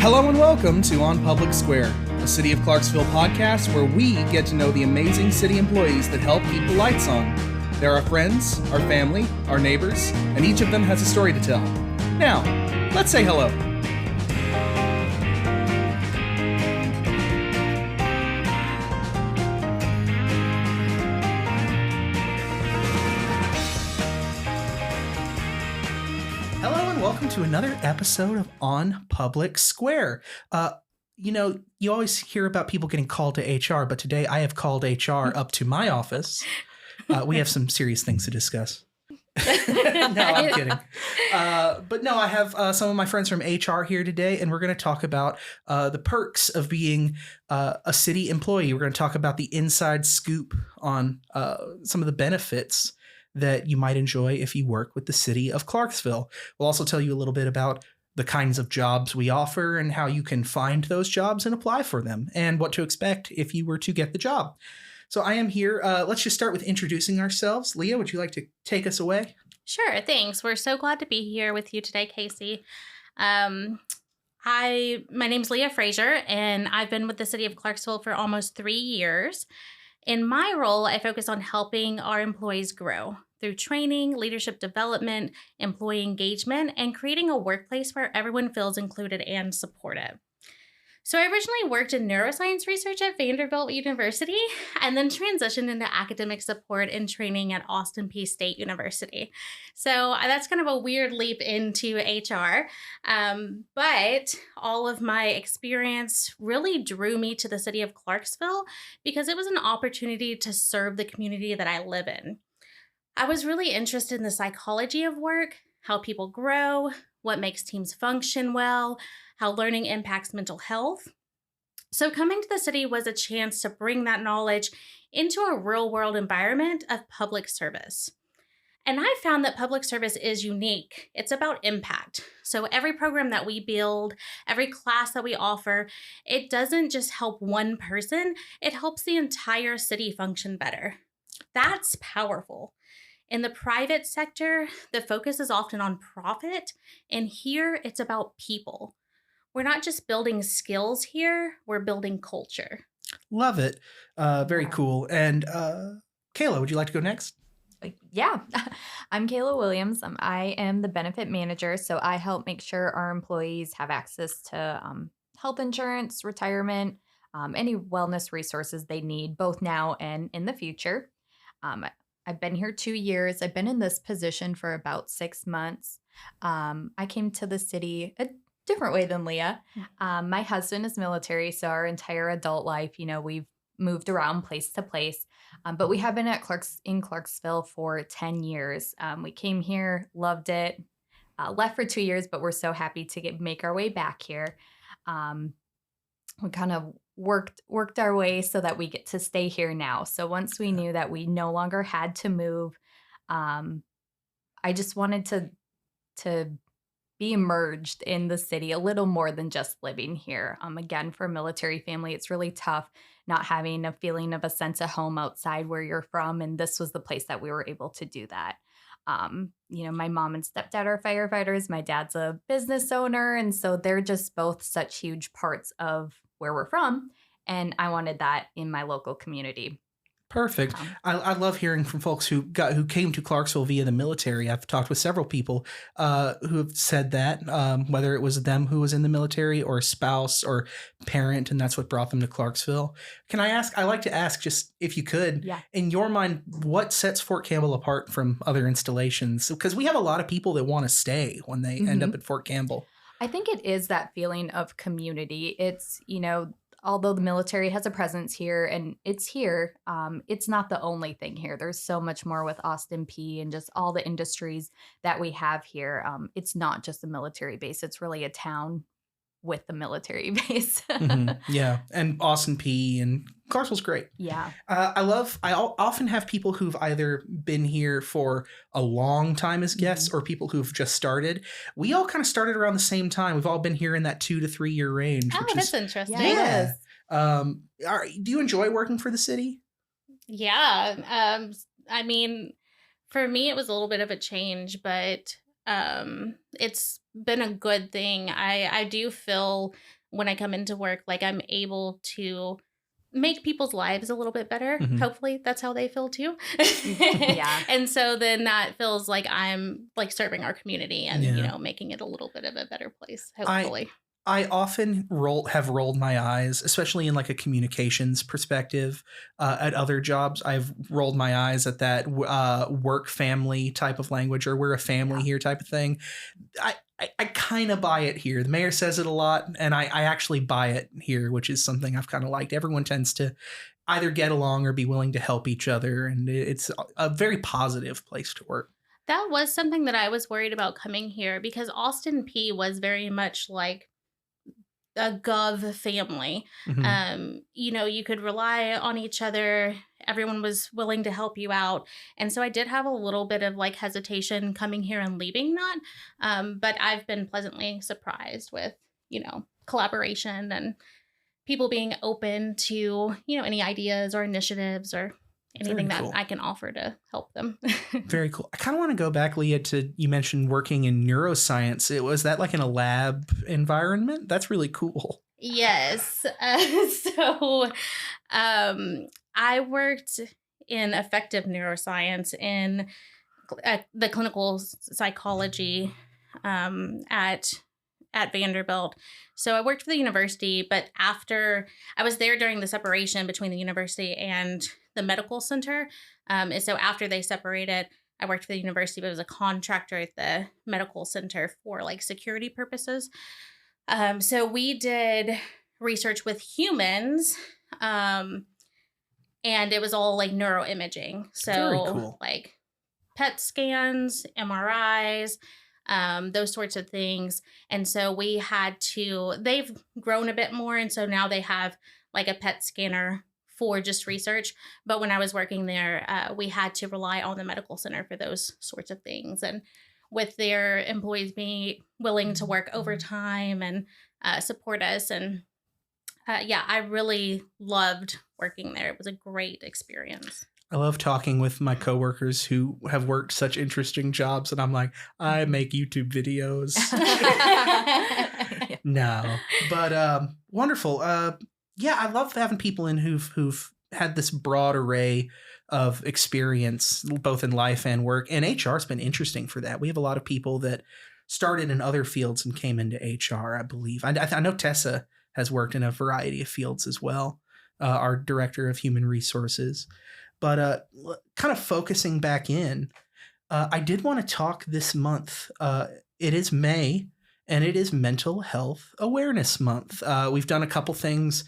Hello and welcome to On Public Square, a City of Clarksville podcast where we get to know the amazing city employees that help keep the lights on. They're our friends, our family, our neighbors, and each of them has a story to tell. Now, let's say hello. Welcome to another episode of On Public Square. You always hear about people getting called to HR, but today I have called HR up to my office. We have some serious things to discuss. No, I'm kidding. But no, I have some of my friends from HR here today, and we're going to talk about the perks of being a city employee. We're going to talk about the inside scoop on some of the benefits that you might enjoy if you work with the City of Clarksville. We'll also tell you a little bit about the kinds of jobs we offer and how you can find those jobs and apply for them and what to expect if you were to get the job. So I am here. Let's just start with introducing ourselves. Leah, would you like to take us away? Sure, thanks. We're so glad to be here with you today, Casey. My name's Leah Frazier, and I've been with the City of Clarksville for almost 3 years. In my role, I focus on helping our employees grow through training, leadership development, employee engagement, and creating a workplace where everyone feels included and supported. So I originally worked in neuroscience research at Vanderbilt University and then transitioned into academic support and training at Austin Peay State University. So that's kind of a weird leap into HR. But all of my experience really drew me to the City of Clarksville because it was an opportunity to serve the community that I live in. I was really interested in the psychology of work, how people grow, what makes teams function well, how learning impacts mental health. So coming to the city was a chance to bring that knowledge into a real-world environment of public service. And I found that public service is unique. It's about impact. So every program that we build, every class that we offer, it doesn't just help one person, it helps the entire city function better. That's powerful. In the private sector, the focus is often on profit, and here it's about people. We're not just building skills here, we're building culture. Love it. Very cool. And Kayla, would you like to go next? Yeah, I'm Kayla Williams. I am the benefit manager, so I help make sure our employees have access to health insurance, retirement, any wellness resources they need, both now and in the future. I've been here 2 years. I've been in this position for about 6 months. I came to the city a different way than Leah. My husband is military, so our entire adult life, we've moved around place to place. But we have been in Clarksville for 10 years. We came here, loved it, left for 2 years, but we're so happy to make our way back here. We kind of worked our way so that we get to stay here now. So once we knew that we no longer had to move, I just wanted to be immersed in the city a little more than just living here. Again, for a military family, it's really tough not having a feeling of a sense of home outside where you're from. And this was the place that we were able to do that. My mom and stepdad are firefighters. My dad's a business owner. And so they're just both such huge parts of where we're from. And I wanted that in my local community. Perfect. I love hearing from folks who came to Clarksville via the military. I've talked with several people who have said that, whether it was them who was in the military or a spouse or parent, and that's what brought them to Clarksville. Can I ask? I like to ask, just if you could, in your mind, what sets Fort Campbell apart from other installations? Because we have a lot of people that want to stay when they end up at Fort Campbell. I think it is that feeling of community. It's, although the military has a presence here and it's here, it's not the only thing here. There's so much more with Austin Peay and just all the industries that we have here. It's not just a military base. It's really a town with the military base. Yeah. And Austin Peay and Clarksville's great. Yeah. I often have people who've either been here for a long time as guests or people who've just started. We all kind of started around the same time. We've all been here in that 2 to 3 year range. Oh, that's interesting. Yeah. Do you enjoy working for the city? Yeah. For me, it was a little bit of a change, but it's been a good thing. I do feel when I come into work like I'm able to make people's lives a little bit better. Mhm. Hopefully that's how they feel too. Yeah. And so then that feels like I'm like serving our community and, Yeah. making it a little bit of a better place, I hopefully. I often have rolled my eyes, especially in like a communications perspective. At other jobs, I've rolled my eyes at that work family type of language, or we're a family Yeah. here type of thing. I kind of buy it here. The mayor says it a lot, and I actually buy it here, which is something I've kind of liked. Everyone tends to either get along or be willing to help each other, and it's a very positive place to work. That was something that I was worried about coming here because Austin P was very much like a gov family. Hmm. You could rely on each other. Everyone was willing to help you out. And so I did have a little bit of like hesitation coming here and leaving that. But I've been pleasantly surprised with, collaboration and people being open to, any ideas or initiatives or Very anything that cool. I can offer to help them. Very cool. I kind of want to go back, Leah, to you mentioned working in neuroscience. It was that like in a lab environment? That's really cool. Yes. So I worked in effective neuroscience in the clinical psychology at Vanderbilt. So I worked for the university, but after I was there during the separation between the university and the medical center. And so after they separated, I worked for the university, but it was a contractor at the medical center for like security purposes. So we did research with humans, and it was all like neuroimaging. Very So cool. like PET scans, MRIs, those sorts of things. And so they've grown a bit more. And so now they have like a PET scanner for just research. But when I was working there, we had to rely on the medical center for those sorts of things. And with their employees being willing to work overtime and support us. And I really loved working there. It was a great experience. I love talking with my coworkers who have worked such interesting jobs, and I'm like, I make YouTube videos. No, but wonderful. Yeah, I love having people in who've had this broad array of experience, both in life and work. And HR's been interesting for that. We have a lot of people that started in other fields and came into HR, I believe. I know Tessa has worked in a variety of fields as well, our director of human resources. But kind of focusing back in, I did want to talk this month. It is May, and it is Mental Health Awareness Month. We've done a couple things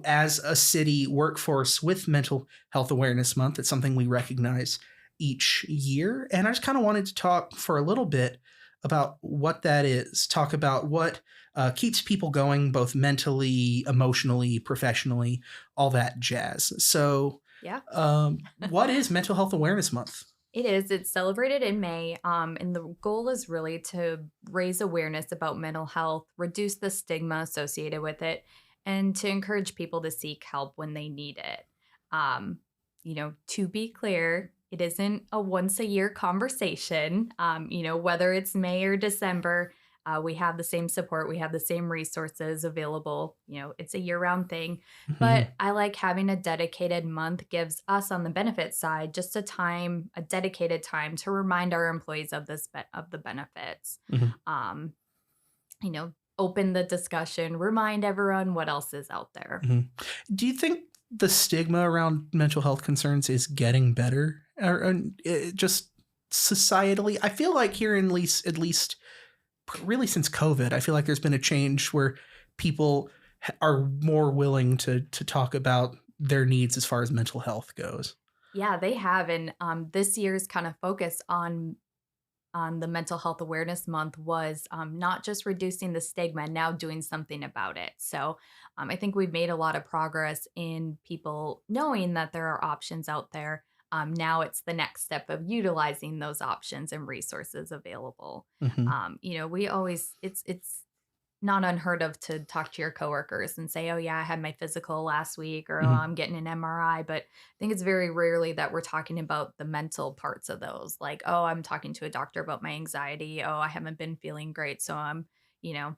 as a city workforce with Mental Health Awareness Month. It's something we recognize each year. And I just kind of wanted to talk for a little bit about what that is, talk about what keeps people going, both mentally, emotionally, professionally, all that jazz. So, Yeah. what is Mental Health Awareness Month? It is. It's celebrated in May. And the goal is really to raise awareness about mental health, reduce the stigma associated with it, and to encourage people to seek help when they need it. To be clear, it isn't a once a year conversation. Whether it's May or December, we have the same support, we have the same resources available. It's a year round thing. But I like having a dedicated month gives us on the benefit side just a dedicated time to remind our employees of the benefits. Mhm. Open the discussion, remind everyone what else is out there. Do you think the stigma around mental health concerns is getting better, or just societally? I feel like here at least really since COVID, I feel like there's been a change where people are more willing to talk about their needs as far as mental health goes. Yeah, they have. And this year's kind of focus on the Mental Health Awareness Month was not just reducing the stigma, now doing something about it. So I think we've made a lot of progress in people knowing that there are options out there. Now it's the next step of utilizing those options and resources available. Mhm. We always it's not unheard of to talk to your coworkers and say, "Oh yeah, I had my physical last week," or "Oh, Mhm. I'm getting an MRI." But I think it's very rarely that we're talking about the mental parts of those. Like, "Oh, I'm talking to a doctor about my anxiety. Oh, I haven't been feeling great, so I'm, you know,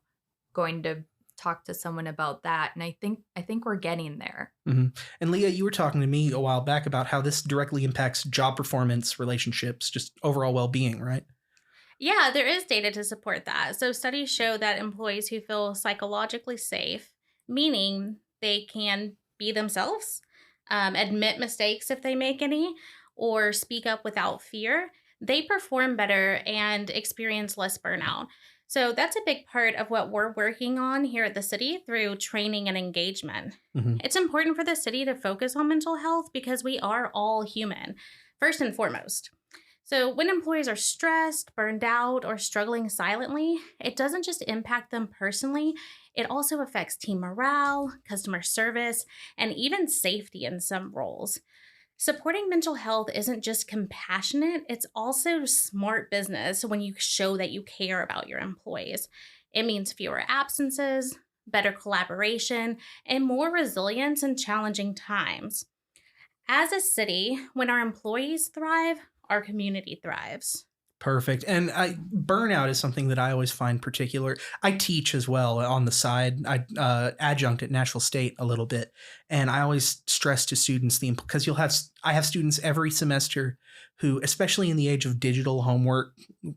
going to talk to someone about that." And I think we're getting there. Mhm. And Leah, you were talking to me a while back about how this directly impacts job performance, relationships, just overall well-being, right? Yeah, there is data to support that. So studies show that employees who feel psychologically safe, meaning they can be themselves, admit mistakes if they make any, or speak up without fear, they perform better and experience less burnout. So that's a big part of what we're working on here at the city through training and engagement. Mhm. It's important for the city to focus on mental health because we are all human, first and foremost. So, when employees are stressed, burned out, or struggling silently, it doesn't just impact them personally, it also affects team morale, customer service, and even safety in some roles. Supporting mental health isn't just compassionate, it's also smart business when you show that you care about your employees. It means fewer absences, better collaboration, and more resilience in challenging times. As a city, when our employees thrive, our community thrives. Perfect. And burnout is something that I always find particular. I teach as well on the side. I adjunct at Nashville State a little bit, and I always stress to students the because I have students every semester who, especially in the age of digital homework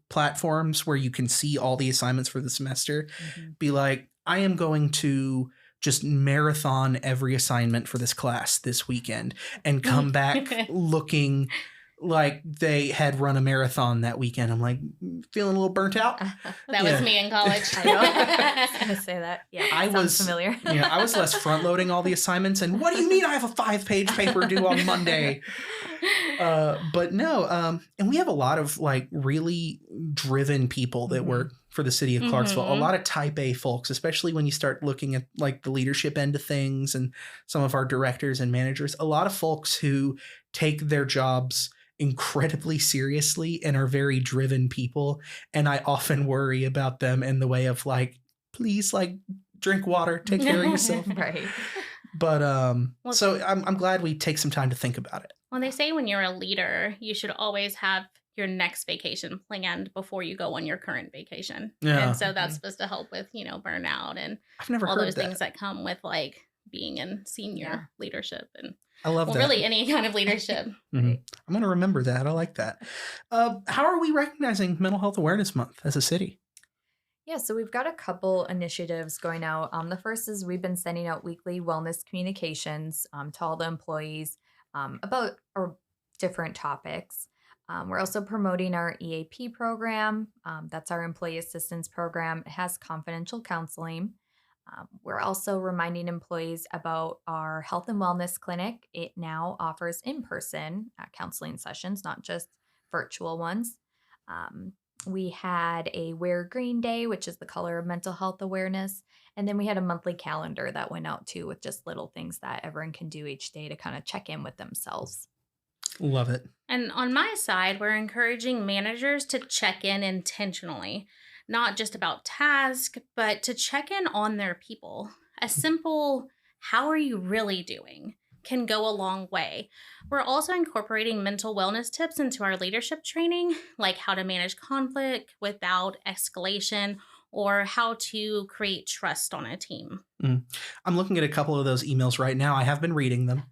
platforms where you can see all the assignments for the semester, Mhm. be like, I am going to just marathon every assignment for this class this weekend and come back looking like they had run a marathon that weekend. I'm like, feeling a little burnt out. That was Yeah. me in college. I know. I was gonna say that. Yeah, I sounds was familiar. I was less front loading all the assignments. And what do you mean I have a 5-page paper due on Monday? But no, and we have a lot of like really driven people that Mhm. work for the city of Clarksville. A Mhm. lot of type A folks, especially when you start looking at like the leadership end of things and some of our directors and managers. A lot of folks who take their jobs incredibly seriously and are very driven people. And I often worry about them in the way of like, please, like, drink water, take care of yourself. Right. But Well, so I'm glad we take some time to think about it. when they say when you're a leader, you should always have your next vacation planned before you go on your current vacation. Yeah. And so that's Mhm. supposed to help with, burnout and I've never all heard those that. things that come with like being in senior Yeah. leadership and I love well, that. really any kind of leadership. Mhm. I'm going to remember that. I like that. How are we recognizing Mental Health Awareness Month as a city? Yeah, so we've got a couple initiatives going out. The first is we've been sending out weekly wellness communications to all the employees about our different topics. We're also promoting our EAP program. That's our employee assistance program. It has confidential counseling. We're also reminding employees about our health and wellness clinic. It now offers in person counseling sessions, not just virtual ones. Um, we had a Wear Green Day, which is the color of mental health awareness. And then we had a monthly calendar that went out too with just little things that everyone can do each day to kind of check in with themselves. Love it. And on my side, we're encouraging managers to check in intentionally, not just about tasks, but to check in on their people. A simple, how are you really doing? Can go a long way. We're also incorporating mental wellness tips into our leadership training, like how to manage conflict without escalation or how to create trust on a team. Mm. I'm looking at a couple of those emails right now. I have been reading them.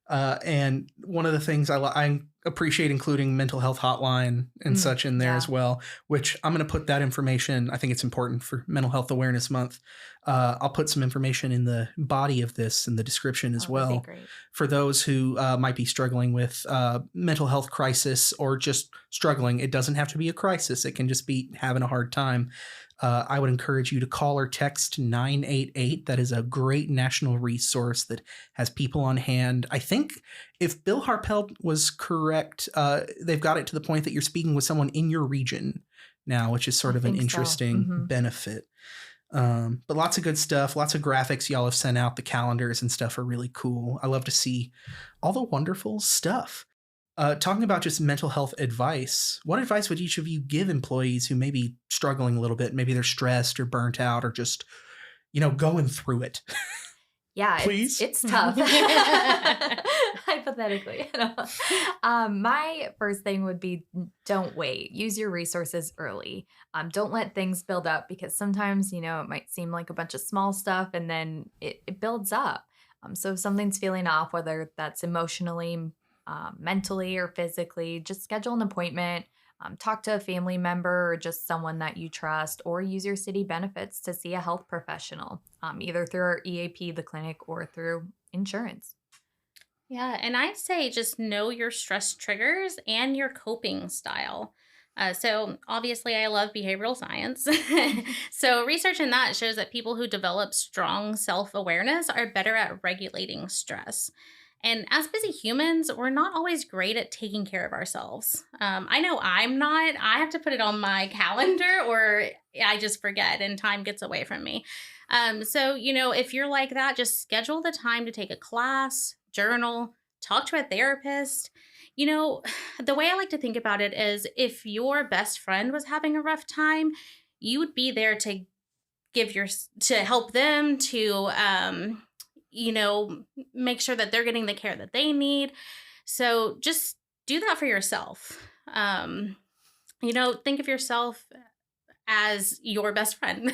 And one of the things I appreciate including mental health hotline and such in there as well, which I'm going to put that information. I think it's important for Mental Health Awareness Month. I'll put some information in the body of this in the description as Oh, that'd well be great. for those who might be struggling with mental health crisis or just struggling. It doesn't have to be a crisis. It can just be having a hard time. I would encourage you to call or text 988. That is a great national resource that has people on hand. I think if Bill Harpelt was correct, they've got it to the point that you're speaking with someone in your region now, which is sort I of an think so. interesting Mhm. benefit. But lots of good stuff, lots of graphics y'all have sent out. The calendars and stuff are really cool. I love to see all the wonderful stuff. Talking about just mental health advice, what advice would each of you give employees who may be struggling a little bit? Maybe they're stressed or burnt out or just, going through it. Yeah, Please? it's tough. Hypothetically. My first thing would be don't wait. Use your resources early. Don't let things build up because sometimes, it might seem like a bunch of small stuff and then it builds up. So if something's feeling off, whether that's emotionally, mentally, or physically, just schedule an appointment. Talk to a family member or just someone that you trust, or use your city benefits to see a health professional, either through our EAP, the clinic, or through insurance. Yeah, and I'd say just know your stress triggers and your coping style. So obviously, I love behavioral science. So research in that shows that people who develop strong self-awareness are better at regulating stress. And as busy humans, we're not always great at taking care of ourselves. I know I'm not. I have to put it on my calendar or I just forget and time gets away from me. So, if you're like that, just schedule the time to take a class, journal, talk to a therapist. The way I like to think about it is if your best friend was having a rough time, you would be there to to help them, to make sure that they're getting the care that they need. So just do that for yourself. Think of yourself as your best friend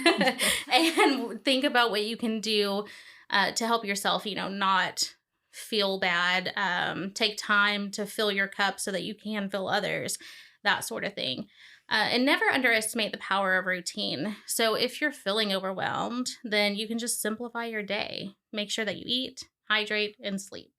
and think about what you can do to help yourself, not feel bad. Take time to fill your cup so that you can fill others, that sort of thing. And never underestimate the power of routine. So if you're feeling overwhelmed, then you can just simplify your day. Make sure that you eat, hydrate, and sleep.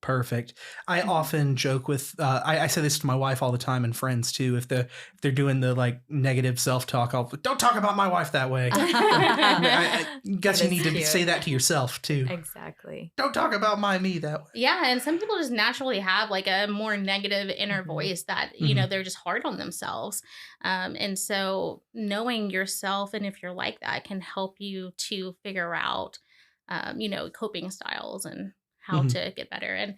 Perfect. I often joke with, I say this to my wife all the time and friends too. If they're doing the negative self-talk, don't talk about my wife that way. I guess you need to say that to yourself too. Exactly. Don't talk about me that way. Yeah. And some people just naturally have a more negative inner voice that, they're just hard on themselves. And so knowing yourself and if you're like that can help you to figure out, coping styles and how to get better. And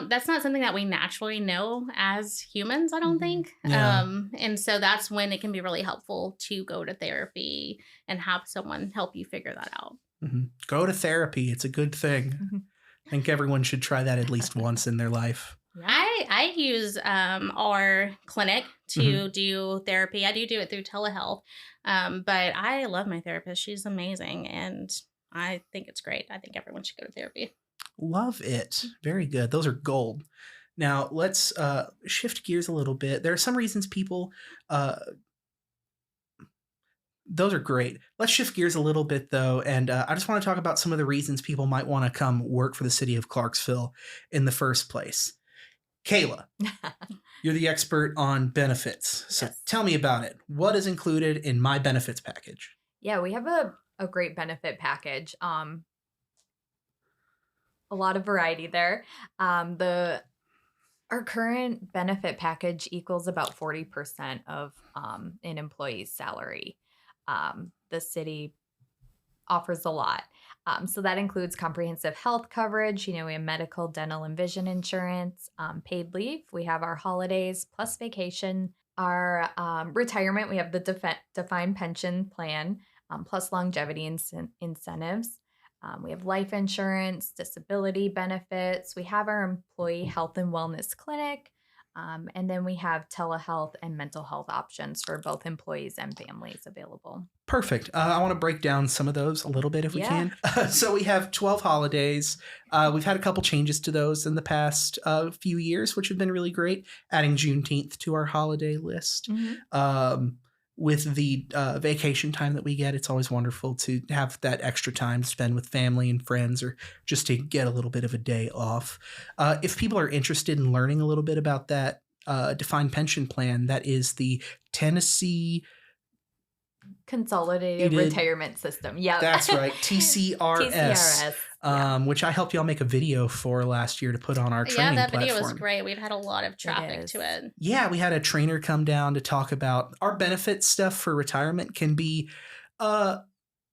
that's not something that we naturally know as humans, I don't think. Yeah. And so that's when it can be really helpful to go to therapy and have someone help you figure that out. Go to therapy. It's a good thing. I think everyone should try that at least once in their life. I use our clinic to do therapy. I do it through telehealth. But I love my therapist. She's amazing. And I think it's great. I think everyone should go to therapy. Love it. Very good. Those are gold. Now, let's shift gears a little bit. There are some reasons people... those are great. Let's shift gears a little bit, though, and I just want to talk about some of the reasons people might want to come work for the City of Clarksville in the first place. Kayla, you're the expert on benefits. So Tell me about it. What is included in my benefits package? Yeah, we have a great benefit package. A lot of variety there. Our current benefit package equals about 40% of an employee's salary. The city offers a lot. So that includes comprehensive health coverage. We have medical, dental, and vision insurance, paid leave. We have our holidays plus vacation. Our retirement, we have the defined pension plan, plus longevity incentives. We have life insurance, disability benefits. We have our employee health and wellness clinic. And then we have telehealth and mental health options for both employees and families available. Perfect. I want to break down some of those a little bit if we can. So we have 12 holidays. We've had a couple changes to those in the past few years, which have been really great. Adding Juneteenth to our holiday list. With the vacation time that we get, it's always wonderful to have that extra time to spend with family and friends or just to get a little bit of a day off. If people are interested in learning a little bit about that defined pension plan, that is the Tennessee Consolidated Retirement System. Yeah, that's right. TCRS. Which I helped y'all make a video for last year to put on our training platform. Video was great. We've had a lot of traffic to it. Yeah, we had a trainer come down to talk about our benefit stuff for retirement can be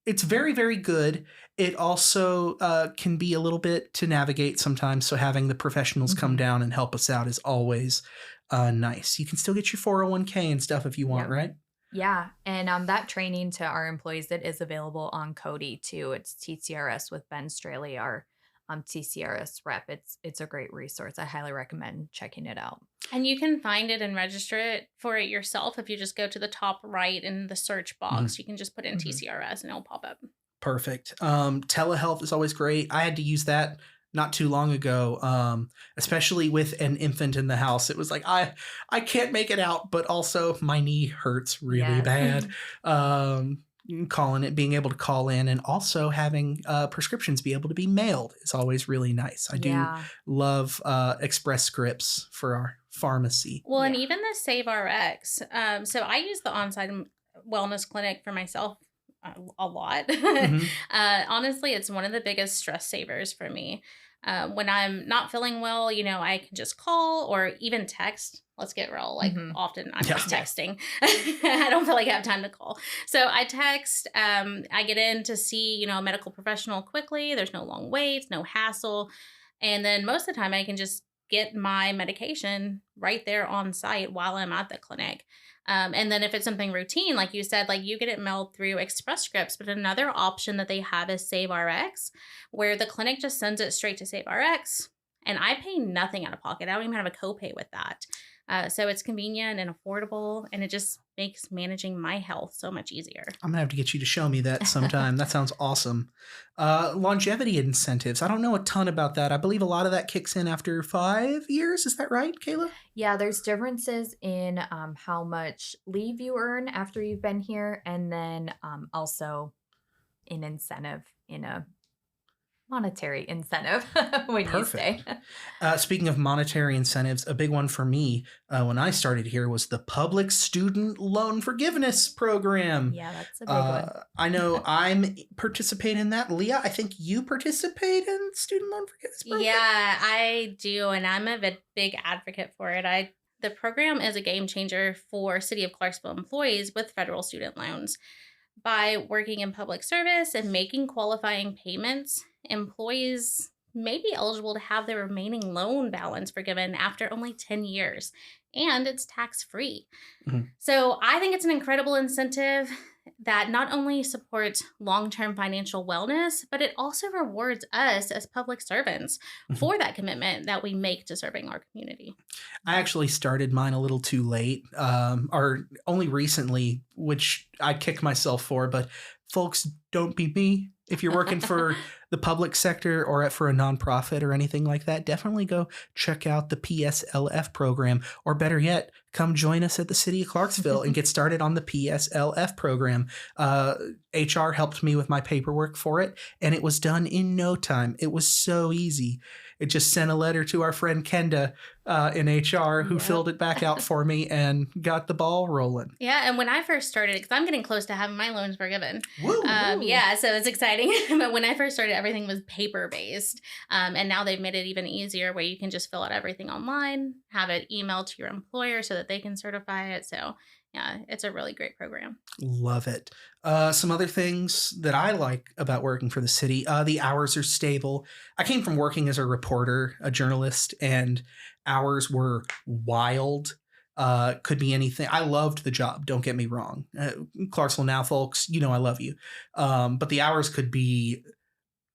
It's very, very good. It also can be a little bit to navigate sometimes. So having the professionals come down and help us out is always nice. You can still get your 401k and stuff if you want, Yep. right? Yeah, and that training to our employees that is available on Cody too. It's TCRS with Ben Straley, our TCRS rep. It's a great resource. I highly recommend checking it out. And you can find it and register it for it yourself if you just go to the top right in the search box. You can just put in TCRS and it'll pop up. Perfect. Telehealth is always great. I had to use that not too long ago, especially with an infant in the house. It was like, I can't make it out, but also my knee hurts really bad. Being able to call in and also having prescriptions be able to be mailed is always really nice. I do love Express Scripts for our pharmacy. Well, and even the Save RX. So I use the on-site wellness clinic for myself a lot. Honestly, it's one of the biggest stress savers for me. When I'm not feeling well, I can just call or even text. Let's get real. Like often I'm just texting. I don't feel like I have time to call. So I text, I get in to see, a medical professional quickly. There's no long waits, no hassle. And then most of the time I can just get my medication right there on site while I'm at the clinic. And then if it's something routine, like you said, like you get it mailed through Express Scripts, but another option that they have is Save RX, where the clinic just sends it straight to Save RX, and I pay nothing out of pocket. I don't even have a copay with that. So it's convenient and affordable, and it just makes managing my health so much easier. I'm gonna have to get you to show me that sometime. That sounds awesome. Longevity incentives. I don't know a ton about that. I believe a lot of that kicks in after 5 years. Is that right, Kayla? Yeah, there's differences in how much leave you earn after you've been here, and then also an incentive in a monetary incentive when you stay. Speaking of monetary incentives, a big one for me when I started here was the Public Student Loan Forgiveness Program. Yeah, that's a big one. I know I'm participating in that. Leah, I think you participate in Student Loan Forgiveness Program? Yeah, I do, and I'm a big advocate for it. The program is a game changer for City of Clarksville employees with federal student loans. By working in public service and making qualifying payments, employees may be eligible to have their remaining loan balance forgiven after only 10 years, and it's tax-free. So I think it's an incredible incentive that not only supports long-term financial wellness, but it also rewards us as public servants for that commitment that we make to serving our community. I actually started mine a little too late, or only recently, which I kick myself for, but folks, don't be me. If you're working for the public sector or for a nonprofit or anything like that, definitely go check out the PSLF program, or better yet, come join us at the City of Clarksville and get started on the PSLF program. HR helped me with my paperwork for it, and it was done in no time. It was so easy. It just sent a letter to our friend Kenda in HR who filled it back out for me and got the ball rolling. Yeah, and when I first started, because I'm getting close to having my loans forgiven. Woo, woo. Yeah, so it's exciting. But when I first started, everything was paper-based. And now they've made it even easier where you can just fill out everything online, have it emailed to your employer so that they can certify it. So yeah, it's a really great program. Love it. Some other things that I like about working for the city, the hours are stable. I came from working as a reporter, a journalist, and hours were wild. Could be anything. I loved the job. Don't get me wrong. Clarksville Now, folks, I love you. But the hours could be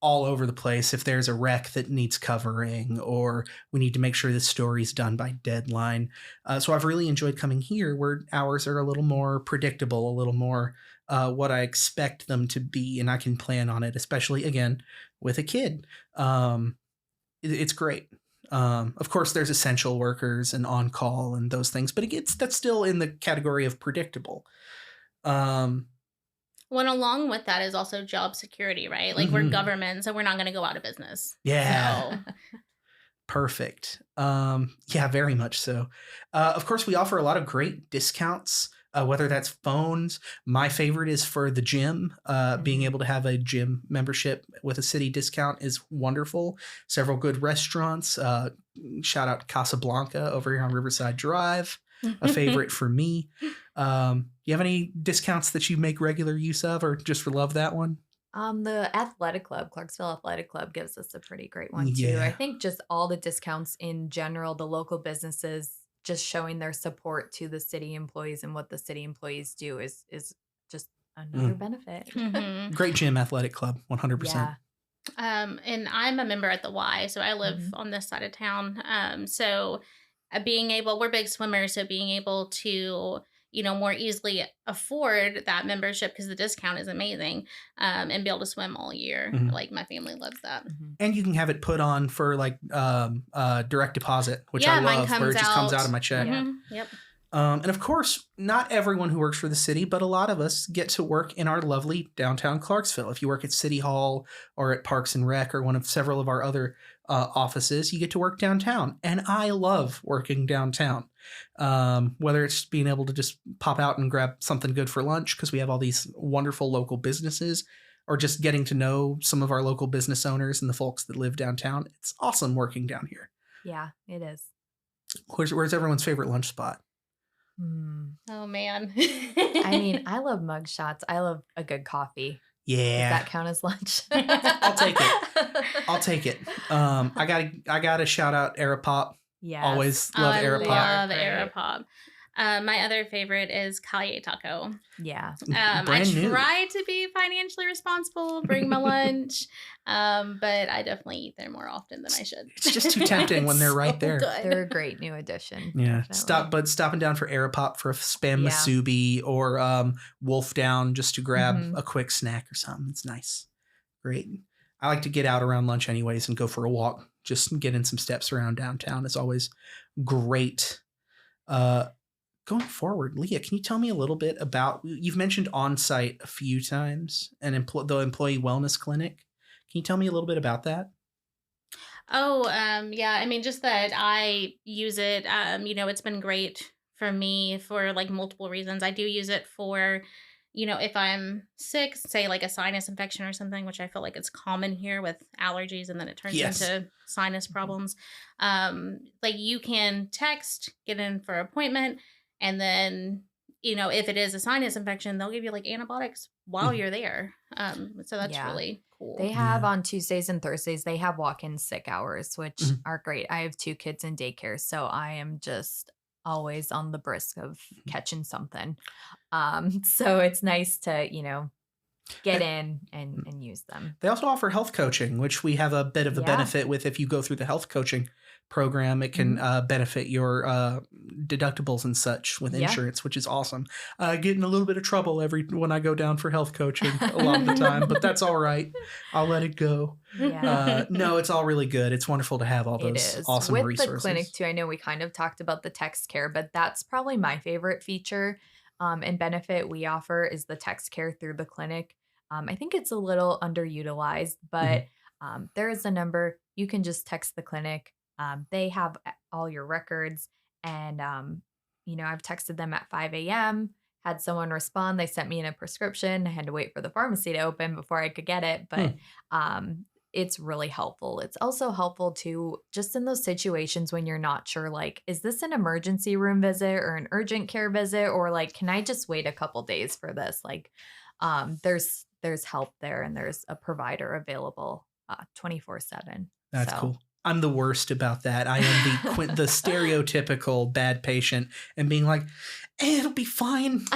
all over the place if there's a wreck that needs covering or we need to make sure this story's done by deadline. So I've really enjoyed coming here where hours are a little more predictable, a little more what I expect them to be, and I can plan on it, especially, again, with a kid. It's great. Of course, there's essential workers and on-call and those things, but that's still in the category of predictable. Well, along with that is also job security, right? Like we're government, so we're not going to go out of business. Yeah. So. Perfect. Yeah, very much so. Of course, we offer a lot of great discounts, whether that's phones. My favorite is for the gym. Being able to have a gym membership with a city discount is wonderful. Several good restaurants. Shout out Casablanca over here on Riverside Drive, a favorite for me. you have any discounts that you make regular use of, or just love that one? The athletic club, Clarksville Athletic Club, gives us a pretty great one too. Yeah. I think just all the discounts in general, the local businesses just showing their support to the city employees and what the city employees do is just another benefit. Mhm. Great gym, athletic club, 100%. Yeah. And I'm a member at the Y, so I live on this side of town. So being able, we're big swimmers, so being able to, more easily afford that membership because the discount is amazing, and be able to swim all year. Mhm. Like my family loves that. And you can have it put on for like direct deposit, which Yeah, I mine love, where it comes just comes out. out of my check. Yeah. Mhm. Yep. And of course, not everyone who works for the city, but a lot of us get to work in our lovely downtown Clarksville. If you work at City Hall or at Parks and Rec or one of several of our other offices, you get to work downtown. And I love working downtown. Whether it's being able to just pop out and grab something good for lunch because we have all these wonderful local businesses, or just getting to know some of our local business owners and the folks that live downtown. It's awesome working down here. Yeah, it is. Where's everyone's favorite lunch spot? Oh man. I mean, I love mug shots. I love a good coffee. Yeah. Does that count as lunch? I'll take it. I'll take it. I gotta shout out Aeropop. Yeah. Always love I Aeropop. love Great. Aeropop. My other favorite is Calle Taco. Yeah. I Brand new. try to be financially responsible, bring my lunch, but I definitely eat there more often than I should. It's just too tempting when they're It's right so there. good. They're a great new addition. Yeah. Definitely. Stopping down for Aeropop for a spam Yeah. musubi or Wolf Down just to grab Mhm. a quick snack or something. It's nice. Great. I like to get out around lunch anyways and go for a walk. Just get in some steps around downtown. It's always great. Going forward, Leah, can you tell me a little bit about, you've mentioned on-site a few times, and the employee wellness clinic. Can you tell me a little bit about that? Oh, yeah. I mean, just that I use it. It's been great for me for like multiple reasons. I do use it for, if I'm sick, say like a sinus infection or something, which I feel like it's common here with allergies, and then it turns Yes. into sinus problems. Like you can text, get in for an appointment, and then, if it is a sinus infection, they'll give you like antibiotics while you're there. So that's Yeah. really cool. They have Yeah. on Tuesdays and Thursdays, they have walk-in sick hours, which Mhm. are great. I have 2 kids in daycare, so I am just always on the brisk of catching something. So it's nice to, get in and use them. They also offer health coaching, which we have a bit of a Yeah. benefit with. If you go through the health coaching program, it can benefit your deductibles and such with Yeah. insurance, which is awesome. Get in a little bit of trouble when I go down for health coaching a lot of the time, but that's all right. I'll let it go. Yeah. No, it's all really good. It's wonderful to have all It those is. awesome With resources. the clinic too, I know we kind of talked about the text care, but that's probably my favorite feature and benefit we offer is the text care through the clinic. I think it's a little underutilized, but there is a number. You can just text the clinic. They have all your records. And, I've texted them at 5 a.m., had someone respond. They sent me in a prescription. I had to wait for the pharmacy to open before I could get it. But it's really helpful. It's also helpful to just in those situations when you're not sure, like, is this an emergency room visit or an urgent care visit? Or like, can I just wait a couple days for this? Like, there's help there and there's a provider available 24/7. That's So, cool. I'm the worst about that. I am the stereotypical bad patient and being like, it'll be fine.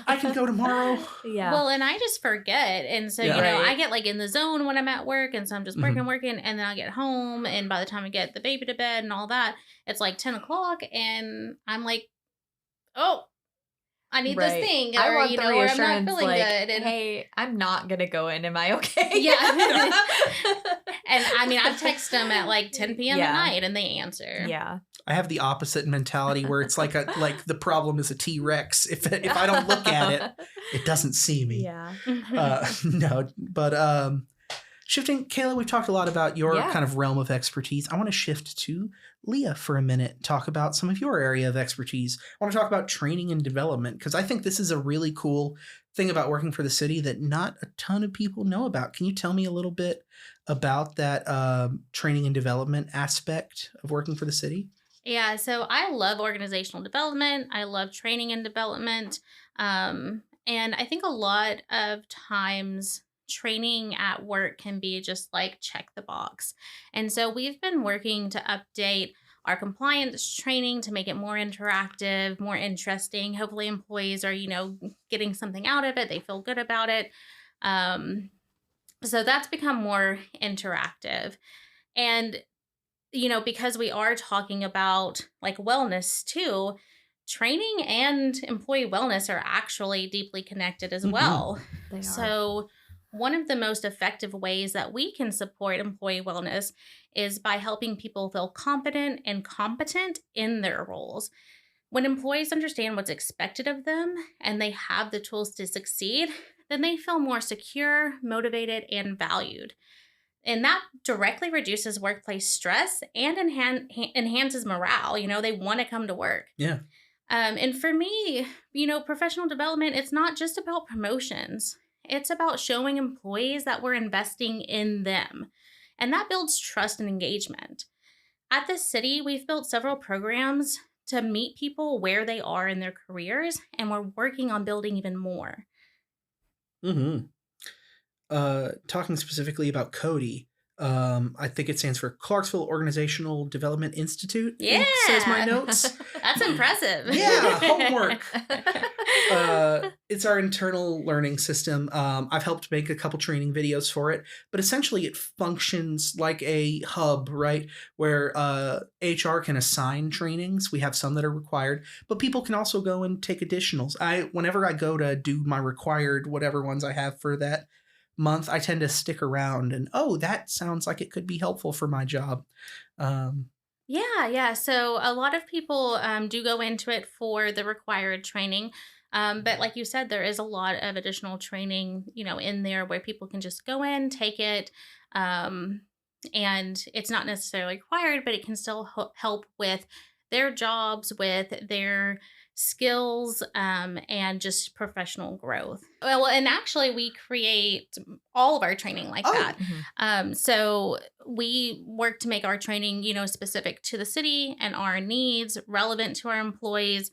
I can go tomorrow. Yeah. Well, and I just forget. And so, Yeah. Right. I get like in the zone when I'm at work. And so I'm just Mhm. working. And then I get home. And by the time I get the baby to bed and all that, it's like 10 o'clock. And I'm like, oh, I need this Right. thing. I Or, want the or I'm reassurance, not feeling like, good. And, hey, I'm not gonna go in. Am I okay? Yeah. and I mean, I've texted them at like 10 p.m. Yeah. at night and they answer. Yeah. I have the opposite mentality where it's like the problem is a T-Rex. If I don't look at it, it doesn't see me. Yeah. No, but shifting, Kayla, we've talked a lot about your Yeah. kind of realm of expertise. I want to shift to Leah for a minute, talk about some of your area of expertise. I want to talk about training and development because I think this is a really cool thing about working for the city that not a ton of people know about. Can you tell me a little bit about that training and development aspect of working for the city? Yeah, so I love organizational development. I love training and development. And I think a lot of times training at work can be just like check the box. And so we've been working to update our compliance training to make it more interactive, more interesting. Hopefully employees are, getting something out of it. They feel good about it. Um, so that's become more interactive. And because we are talking about like wellness too, training and employee wellness are actually deeply connected as Hmm. well. They are. So, one of the most effective ways that we can support employee wellness is by helping people feel confident and competent in their roles. When employees understand what's expected of them and they have the tools to succeed, then they feel more secure, motivated, and valued. And that directly reduces workplace stress and enhances morale. They want to come to work. Yeah. And for me, professional development, it's not just about promotions, it's about showing employees that we're investing in them. And that builds trust and engagement. At the city, we've built several programs to meet people where they are in their careers, and we're working on building even more. Hmm. Talking specifically about Cody, I think it stands for Clarksville Organizational Development Institute. I think says my Yeah. notes. That's impressive. Yeah, homework. It's our internal learning system. I've helped make a couple training videos for it, but essentially it functions like a hub, right? Where HR can assign trainings. We have some that are required, but people can also go and take additionals. Whenever I go to do my required whatever ones I have for that month, I tend to stick around and that sounds like it could be helpful for my job. Um, Yeah. So a lot of people do go into it for the required training. But like you said, there is a lot of additional training, in there where people can just go in, take it. Um, and it's not necessarily required, but it can still help with their jobs, with their skills, and just professional growth. Well, and actually, we create all of our training like Oh. that. Mhm. So we work to make our training, specific to the city and our needs, relevant to our employees,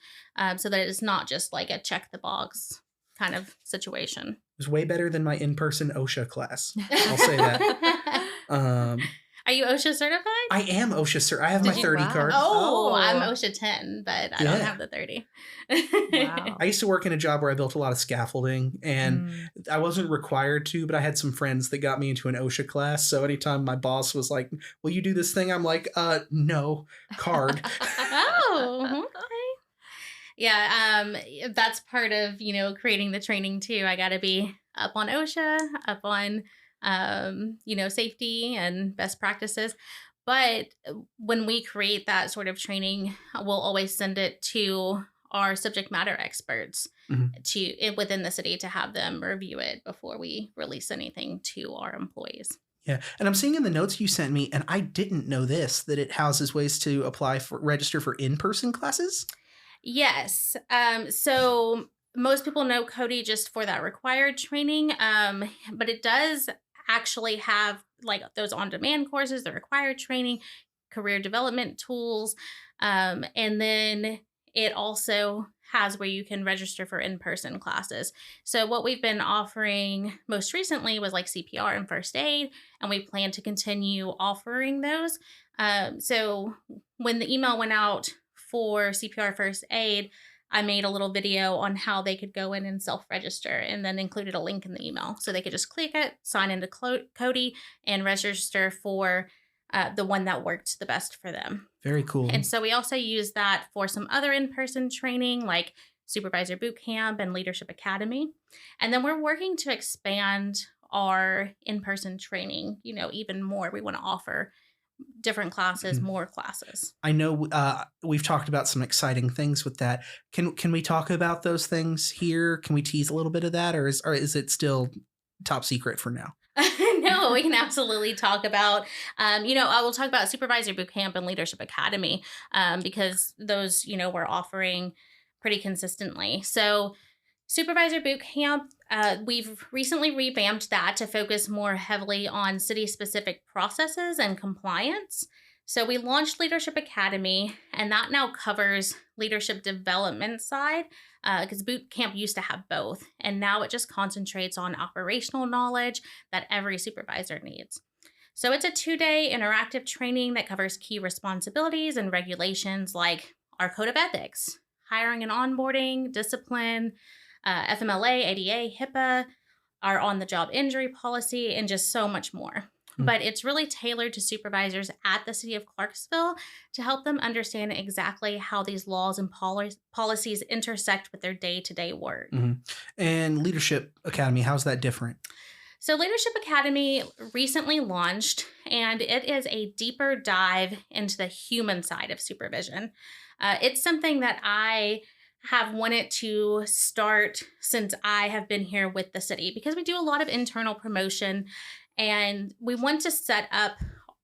so that it's not just like a check the box kind of situation. it was way better than my in-person OSHA class. I'll say that. Um, Are you OSHA certified? I am OSHA, sir. I have Did my you- 30 Wow. card. Oh, I'm Oh. OSHA 10, but I Yeah. don't have the 30. Wow. I used to work in a job where I built a lot of scaffolding, and Mm. I wasn't required to, but I had some friends that got me into an OSHA class. So anytime my boss was like, "Will you do this thing?" I'm like, no, card." Oh, okay. Yeah, that's part of, creating the training too. I got to be up on OSHA, up on, safety and best practices. But when we create that sort of training, we'll always send it to our subject matter experts Mhm. within the city to have them review it before we release anything to our employees. Yeah, and I'm seeing in the notes you sent me, and I didn't know this, that it houses ways to register for in-person classes. Yes. So most people know Cody just for that required training. But it does actually have like those on-demand courses, the required training, career development tools. And then it also has where you can register for in-person classes. So what we've been offering most recently was like CPR and first aid, and we plan to continue offering those. So when the email went out for CPR first aid, I made a little video on how they could go in and self-register, and then included a link in the email. So they could just click it, sign into Cody, and register for the one that worked the best for them. Very cool. And so we also use that for some other in-person training like Supervisor Boot Camp and Leadership Academy. And then we're working to expand our in-person training, even more. We want to offer different classes, Mhm. more classes. I know we've talked about some exciting things with that. Can we talk about those things here? Can we tease a little bit of that, or is it still top secret for now? No, we can absolutely talk about, I will talk about Supervisor Boot Camp and Leadership Academy, because those, we're offering pretty consistently. So Supervisor Boot Camp, we've recently revamped that to focus more heavily on city-specific processes and compliance. So we launched Leadership Academy, and that now covers leadership development side because boot camp used to have both. And now it just concentrates on operational knowledge that every supervisor needs. So it's a 2-day interactive training that covers key responsibilities and regulations like our code of ethics, hiring and onboarding, discipline, FMLA, ADA, HIPAA, our on-the-job injury policy, and just so much more. But it's really tailored to supervisors at the City of Clarksville to help them understand exactly how these laws and policies intersect with their day-to-day work. And Leadership Academy, how's that different? So Leadership Academy recently launched, and it is a deeper dive into the human side of supervision. It's something that I have wanted to start since I have been here with the city because we do a lot of internal promotion and we want to set up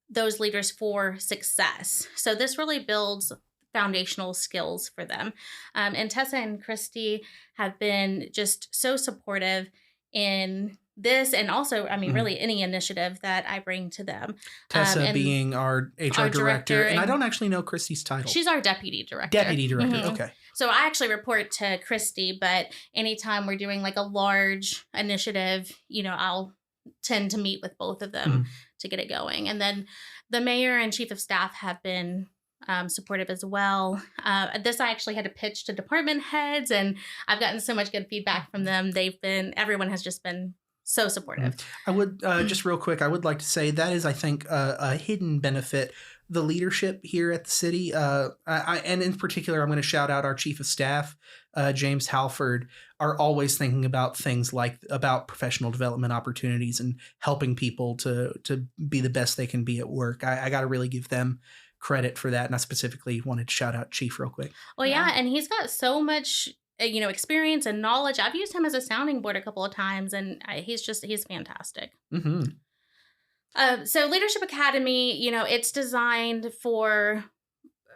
those leaders for success. So this really builds foundational skills for them. And Tessa and Christy have been just so supportive in this and also, I mean, really any initiative that I bring to them. Tessa being our HR director. And I don't actually know Christy's title. She's our deputy director. Deputy director, okay. So I actually report to Christy, but anytime we're doing like a large initiative, I'll tend to meet with both of them to get it going. And then the mayor and chief of staff have been supportive as well. This I actually had to pitch to department heads, and I've gotten so much good feedback from them. Everyone has just been so supportive. I would just real quick, I would like to say that is, I think, a hidden benefit. The leadership here at the city, and in particular, I'm going to shout out our chief of staff, James Halford, are always thinking about things about professional development opportunities and helping people to be the best they can be at work. I got to really give them credit for that. And I specifically wanted to shout out Chief real quick. Well, yeah. And he's got so much, experience and knowledge. I've used him as a sounding board a couple of times, and he's fantastic. So Leadership Academy, it's designed for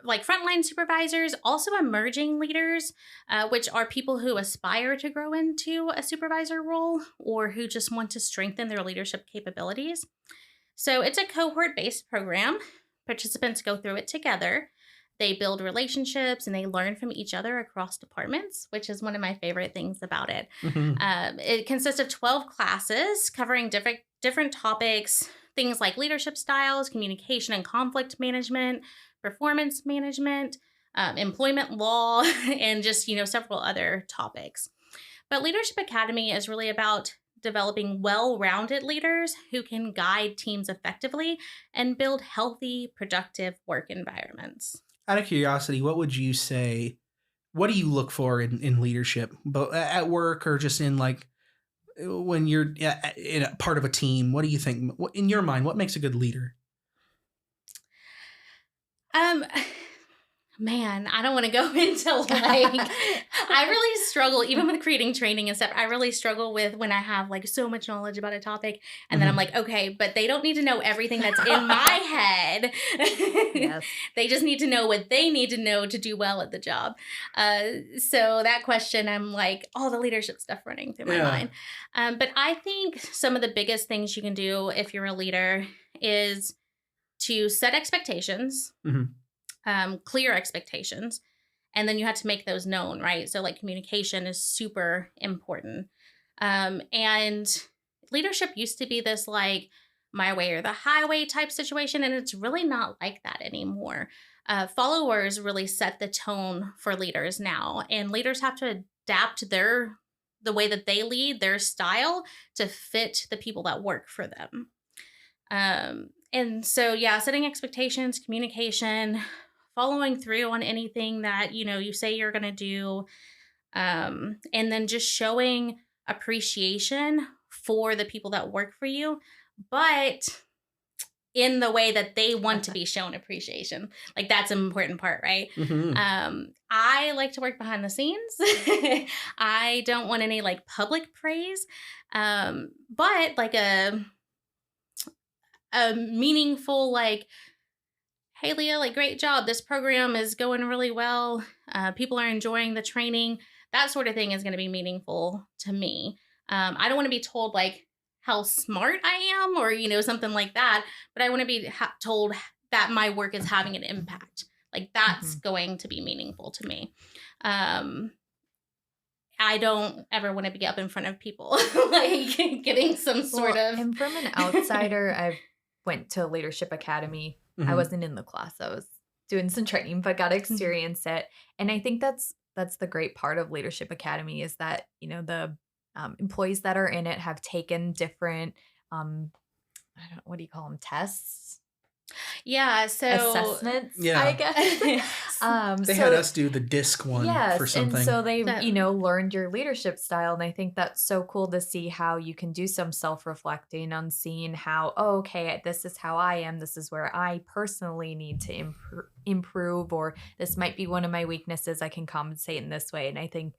like frontline supervisors, also emerging leaders, which are people who aspire to grow into a supervisor role or who just want to strengthen their leadership capabilities. So it's a cohort-based program. Participants go through it together. They build relationships and they learn from each other across departments, which is one of my favorite things about it. It consists of 12 classes covering different topics, things like leadership styles, communication and conflict management, performance management, employment law, and just, several other topics. But Leadership Academy is really about developing well-rounded leaders who can guide teams effectively and build healthy, productive work environments. Out of curiosity, what would you say, what do you look for in leadership, both at work or just in when you're in a part of a team? What do you think, in your mind, what makes a good leader? Man, I don't want to go into I really struggle, even with creating training and stuff, I really struggle with when I have so much knowledge about a topic and then I'm like, okay, but they don't need to know everything that's in my head. Yes. They just need to know what they need to know to do well at the job. So that question, I'm like, all the leadership stuff running through my mind. But I think some of the biggest things you can do if you're a leader is to set expectations. Clear expectations, and then you have to make those known, right? So communication is super important. And leadership used to be this my way or the highway type situation, and it's really not like that anymore. Followers really set the tone for leaders now, and leaders have to adapt the way that they lead, their style, to fit the people that work for them. And so, setting expectations, communication, following through on anything that, you say you're going to do, and then just showing appreciation for the people that work for you, but in the way that they want to be shown appreciation. That's an important part, right? I like to work behind the scenes. I don't want any public praise, but a meaningful hey, Leah, great job. This program is going really well. People are enjoying the training. That sort of thing is going to be meaningful to me. I don't want to be told how smart I am or, something like that. But I want to be told that my work is having an impact. Like that's Mm-hmm. going to be meaningful to me. I don't ever want to be up in front of people, like getting some sort of. And from an outsider, I went to Leadership Academy. I wasn't in the class. I was doing some training, but got to experience it. And I think that's the great part of Leadership Academy is that, the employees that are in it have taken different, I don't know, what do you call them? Tests? Yeah, so assessments, Yeah. I guess. They had us do the disc one for something. And so they, learned your leadership style. And I think that's so cool to see how you can do some self-reflecting on seeing how, okay, this is how I am. This is where I personally need to improve, or this might be one of my weaknesses. I can compensate in this way. And I think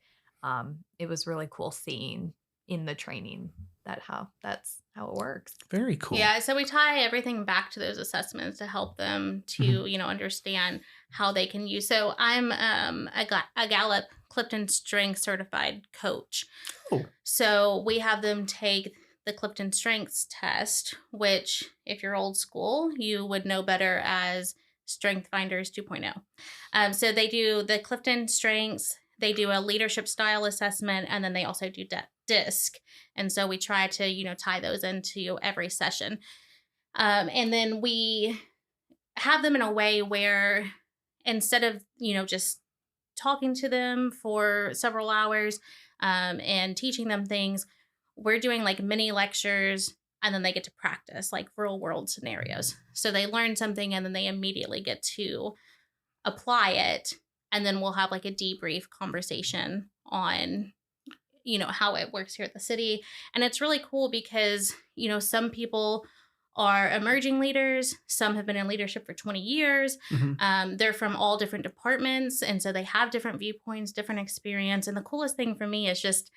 it was really cool seeing in the training that's how it works. Very cool. Yeah, so we tie everything back to those assessments to help them to, understand how they can use. So I'm a Gallup Clifton Strengths certified coach. Oh. So we have them take the Clifton Strengths test, which if you're old school, you would know better as Strength Finders 2.0. So they do the Clifton Strengths, they do a leadership style assessment, and then they also do DISC. And so we try to, tie those into every session. And then we have them in a way where instead of, just talking to them for several hours and teaching them things, we're doing like mini lectures, and then they get to practice like real world scenarios. So they learn something and then they immediately get to apply it. And then we'll have like a debrief conversation on, how it works here at the city. And it's really cool because, some people are emerging leaders. Some have been in leadership for 20 years. They're from all different departments. And so they have different viewpoints, different experience. And the coolest thing for me is just,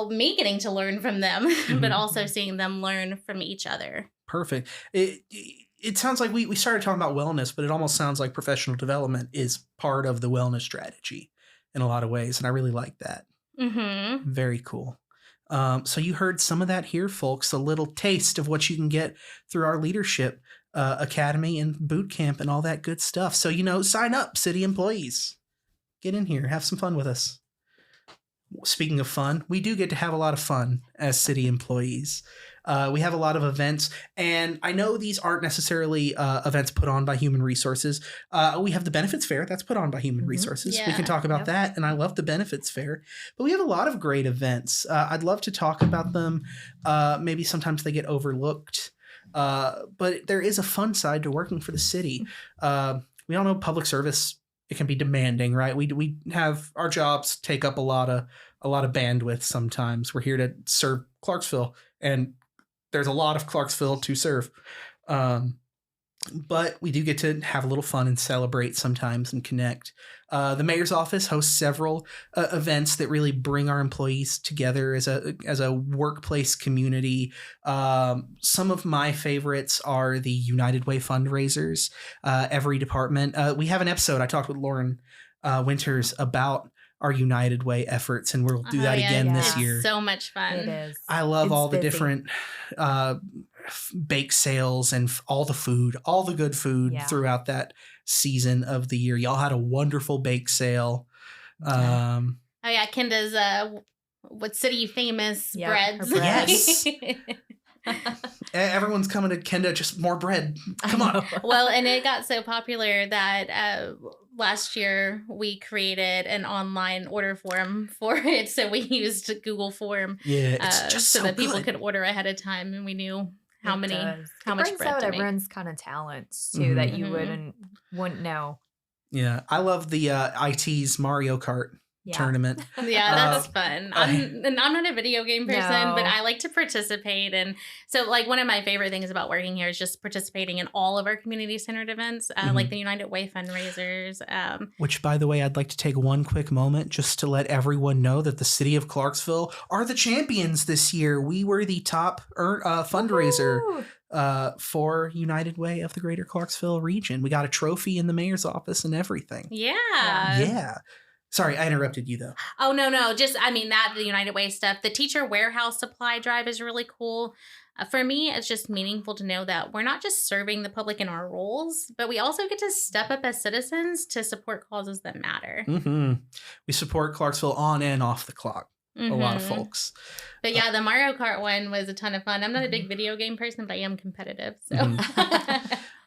me getting to learn from them, but also seeing them learn from each other. Perfect. It sounds like we started talking about wellness, but it almost sounds like professional development is part of the wellness strategy in a lot of ways. And I really like that. Very cool. So you heard some of that here, folks, a little taste of what you can get through our leadership academy and boot camp and all that good stuff. So, sign up, city employees. Get in here. Have some fun with us. Speaking of fun, we do get to have a lot of fun as city employees. We have a lot of events, and I know these aren't necessarily events put on by Human Resources. We have the Benefits Fair that's put on by Human Resources. Yeah. We can talk about that, and I love the Benefits Fair. But we have a lot of great events. I'd love to talk about them. Maybe sometimes they get overlooked, but there is a fun side to working for the city. We all know public service. It can be demanding, right? We have our jobs take up a lot of bandwidth sometimes. We're here to serve Clarksville, and there's a lot of Clarksville to serve. But we do get to have a little fun and celebrate sometimes and connect. The mayor's office hosts several events that really bring our employees together as a workplace community. Some of my favorites are the United Way fundraisers. Every department. We have an episode. I talked with Lauren Winters about our United Way efforts, and we'll do that again this year. So much fun. It is. I love all the busy. different bake sales and all the food, all the good food throughout that season of the year. Y'all had a wonderful bake sale. Kenda's what city famous breads. Yes. Everyone's coming to Kenda, just more bread. Come on. Well, and it got so popular that last year we created an online order form for it. So we used Google Form it's just so that good. people could order ahead of time, and we knew how much it bread brings out to make. everyone's kind of talents too that you wouldn't know. Yeah, I love the IT's Mario Kart tournament. Yeah, that's fun. I'm not a video game person, but I like to participate. And so like one of my favorite things about working here is just participating in all of our community centered events, like the United Way fundraisers. Which, by the way, I'd like to take one quick moment just to let everyone know that the City of Clarksville are the champions this year. We were the top fundraiser for United Way of the Greater Clarksville region. We got a trophy in the mayor's office and everything. Yeah. Yeah. Sorry, I interrupted you though. Oh, no. Just, I mean, the United Way stuff. The teacher warehouse supply drive is really cool. For me, it's just meaningful to know that we're not just serving the public in our roles, but we also get to step up as citizens to support causes that matter. Mm-hmm. We support Clarksville on and off the clock. Mm-hmm. A lot of folks. But yeah, the Mario Kart one was a ton of fun. I'm not a big video game person, but I am competitive. So,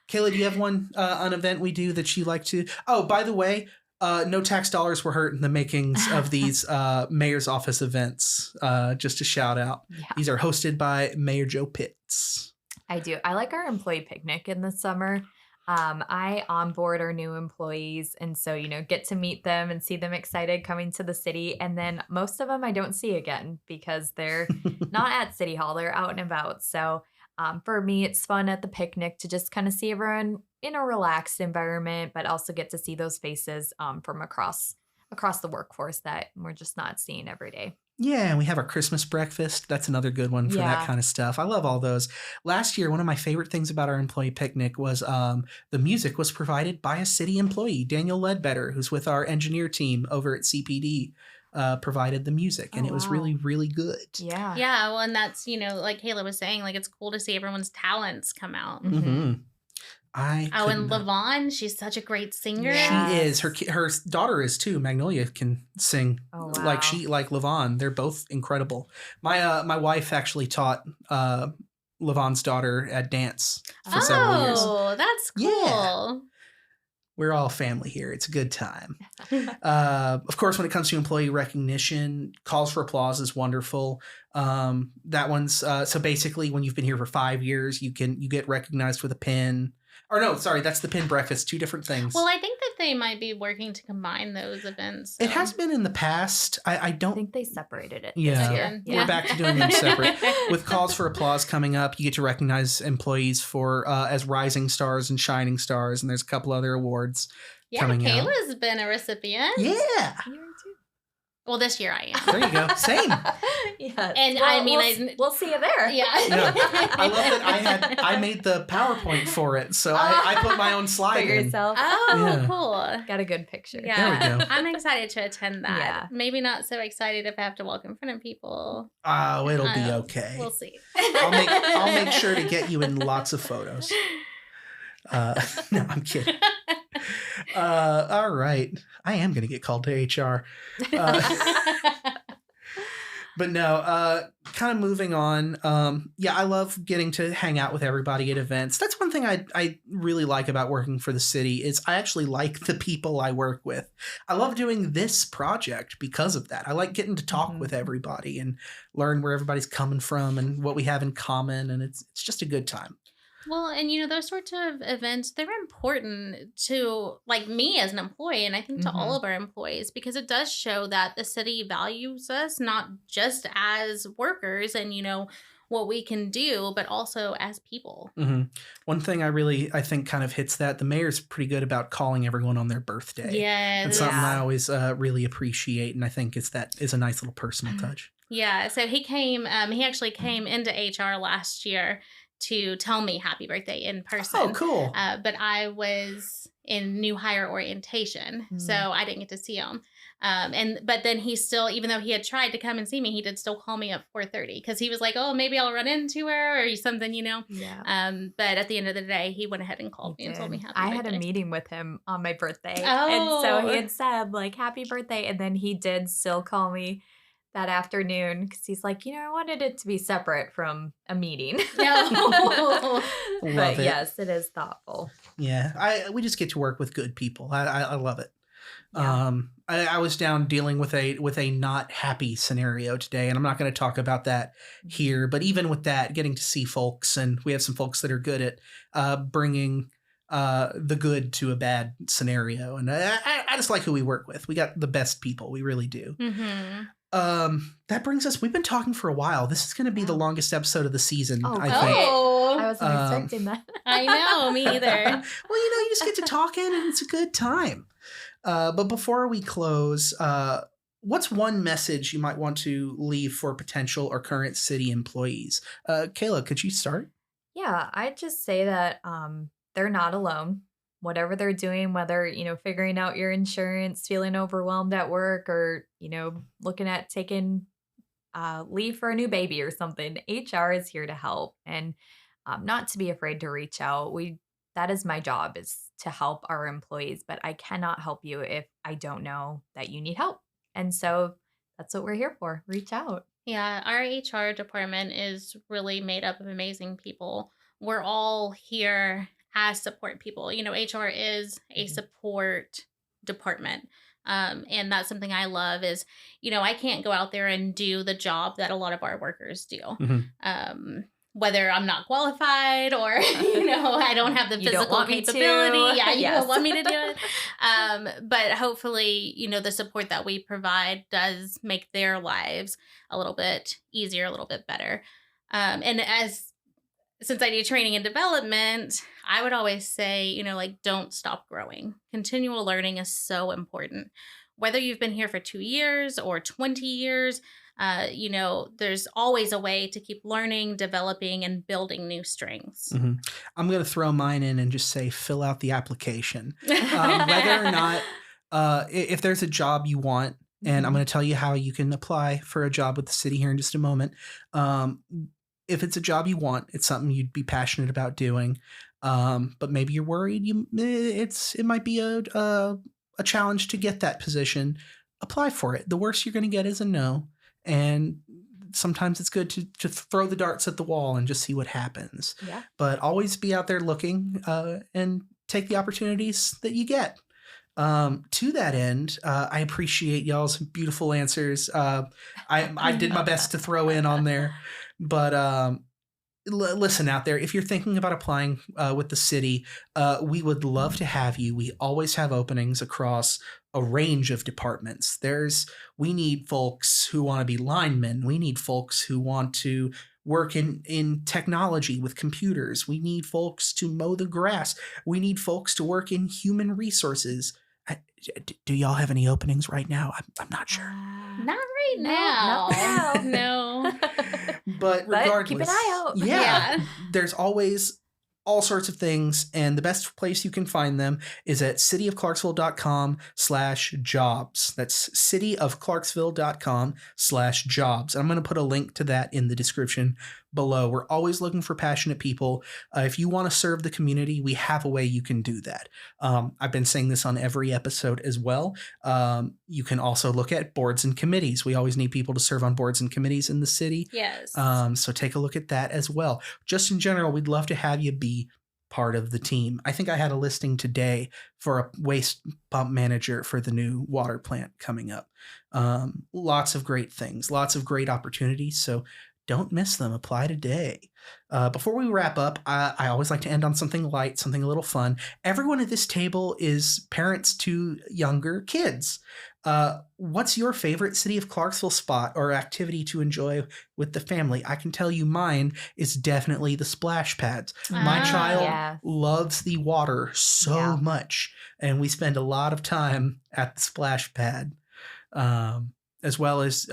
Kayla, do you have an event we do that you like to? Oh, by the way, no tax dollars were hurt in the makings of these mayor's office events. Just a shout out. Yeah. These are hosted by Mayor Joe Pitts. I do. I like our employee picnic in the summer. I onboard our new employees, and so, get to meet them and see them excited coming to the city. And then most of them I don't see again because they're not at City Hall. They're out and about. So for me, it's fun at the picnic to just kind of see everyone in a relaxed environment, but also get to see those faces from across the workforce that we're just not seeing every day. Yeah, and we have our Christmas breakfast. That's another good one for that kind of stuff. I love all those. Last year, one of my favorite things about our employee picnic was the music was provided by a city employee, Daniel Ledbetter, who's with our engineer team over at CPD. Provided the music, and it was really, really good. Yeah. Yeah, well, and that's, like Kayla was saying, like, it's cool to see everyone's talents come out. Mm-hmm. And LaVon, she's such a great singer. Yes. She is. Her daughter is too. Magnolia can sing like LaVon. They're both incredible. My wife actually taught LaVon's daughter at dance for several years. Oh, that's cool. Yeah. We're all family here. It's a good time. Of course, when it comes to employee recognition, calls for applause is wonderful. That one's so basically when you've been here for 5 years, you get recognized with a pin. Or no, sorry, that's the pin breakfast. Two different things. Well, I think that they might be working to combine those events. So. It has been in the past. I don't think they separated it. Yeah, we're back to doing them separate. With calls for applause coming up, you get to recognize employees for as rising stars and shining stars, and there's a couple other awards coming out. Kayla's been a recipient. Yeah. Well, this year I am. There you go. Same. Yeah. And we'll see you there. Yeah. I love that I made the PowerPoint for it, so I put my own slide for yourself. Cool. Got a good picture. Yeah. There we go. I'm excited to attend that. Yeah. Maybe not so excited if I have to walk in front of people. Oh, it'll be okay. We'll see. I'll make sure to get you in lots of photos. No, I'm kidding. All right. I am going to get called to HR. But no, kind of moving on. I love getting to hang out with everybody at events. That's one thing I really like about working for the city is I actually like the people I work with. I love doing this project because of that. I like getting to talk with everybody and learn where everybody's coming from and what we have in common. And it's just a good time. Well, and those sorts of events, they're important to like me as an employee, and I think to all of our employees, because it does show that the city values us not just as workers and, what we can do, but also as people. Mm-hmm. One thing I think kind of hits that, the mayor's pretty good about calling everyone on their birthday. Yes. And something I always really appreciate, and I think is a nice little personal touch. Yeah, so he actually came into HR last year to tell me happy birthday in person. Oh, cool. But I was in new hire orientation, so I didn't get to see him. But then he still, even though he had tried to come and see me, he did still call me at 4:30 because he was like, oh, maybe I'll run into her or something, Yeah. But at the end of the day, he went ahead and called me and told me happy birthday. I had a meeting with him on my birthday. Oh. And so he had said, happy birthday. And then he did still call me that afternoon because he's like, I wanted it to be separate from a meeting. No. But yes, it is thoughtful. Yeah, we just get to work with good people. I love it. Yeah. I was down dealing with a not happy scenario today, and I'm not going to talk about that here. But even with that, getting to see folks, and we have some folks that are good at bringing the good to a bad scenario, and I just like who we work with. We got the best people, we really do. Mm-hmm. That brings us, we've been talking for a while. This is going to be the longest episode of the season, I think. I wasn't expecting that. I know, me either. Well, you just get to talking and it's a good time. But before we close, what's one message you might want to leave for potential or current city employees? Kayla, could you start? Yeah, I'd just say that they're not alone. whatever they're doing, whether, figuring out your insurance, feeling overwhelmed at work, or, looking at taking leave for a new baby or something. HR is here to help, and not to be afraid to reach out. That is my job, is to help our employees, but I cannot help you if I don't know that you need help. And so that's what we're here for. Reach out. Yeah, our HR department is really made up of amazing people. We're all here as support people. HR is a support department. And that's something I love is, I can't go out there and do the job that a lot of our workers do. Whether I'm not qualified or, I don't have the physical capability. Yeah, you don't want me to do it. But hopefully, the support that we provide does make their lives a little bit easier, a little bit better. And since I do training and development, I would always say, don't stop growing. Continual learning is so important. Whether you've been here for 2 years or 20 years, there's always a way to keep learning, developing, and building new strengths. I'm going to throw mine in and just say, fill out the application. Whether or not, if there's a job you want, and I'm going to tell you how you can apply for a job with the city here in just a moment. If it's a job you want, it's something you'd be passionate about doing, but maybe you're worried it might be a challenge to get that position. Apply for it. The worst you're going to get is a no. And sometimes it's good to throw the darts at the wall and just see what happens. Yeah. But always be out there looking and take the opportunities that you get. To that end, I appreciate y'all's beautiful answers. I did my best to throw in on there, but listen out there. If you're thinking about applying with the city, we would love to have you. We always have openings across a range of departments. We need folks who want to be linemen. We need folks who want to work in technology with computers. We need folks to mow the grass. We need folks to work in human resources. Do y'all have any openings right now? I'm not sure. Not right now. No. But regardless, keep an eye out. Yeah. There's always all sorts of things, and the best place you can find them is at cityofclarksville.com/jobs. That's cityofclarksville.com/jobs. I'm going to put a link to that in the description below. We're always looking for passionate people. If you want to serve the community, we have a way you can do that. I've been saying this on every episode as well. You can also look at boards and committees. We always need people to serve on boards and committees in the city. Yes. So take a look at that as well. Just in general, we'd love to have you be part of the team. I think I had a listing today for a waste pump manager for the new water plant coming up. Lots of great things, lots of great opportunities. So don't miss them. Apply today. Before we wrap up, I always like to end on something light, something a little fun. Everyone at this table is parents to younger kids. What's your favorite City of Clarksville spot or activity to enjoy with the family? I can tell you mine is definitely the splash pads. My child loves the water so much, and we spend a lot of time at the splash pad. As well as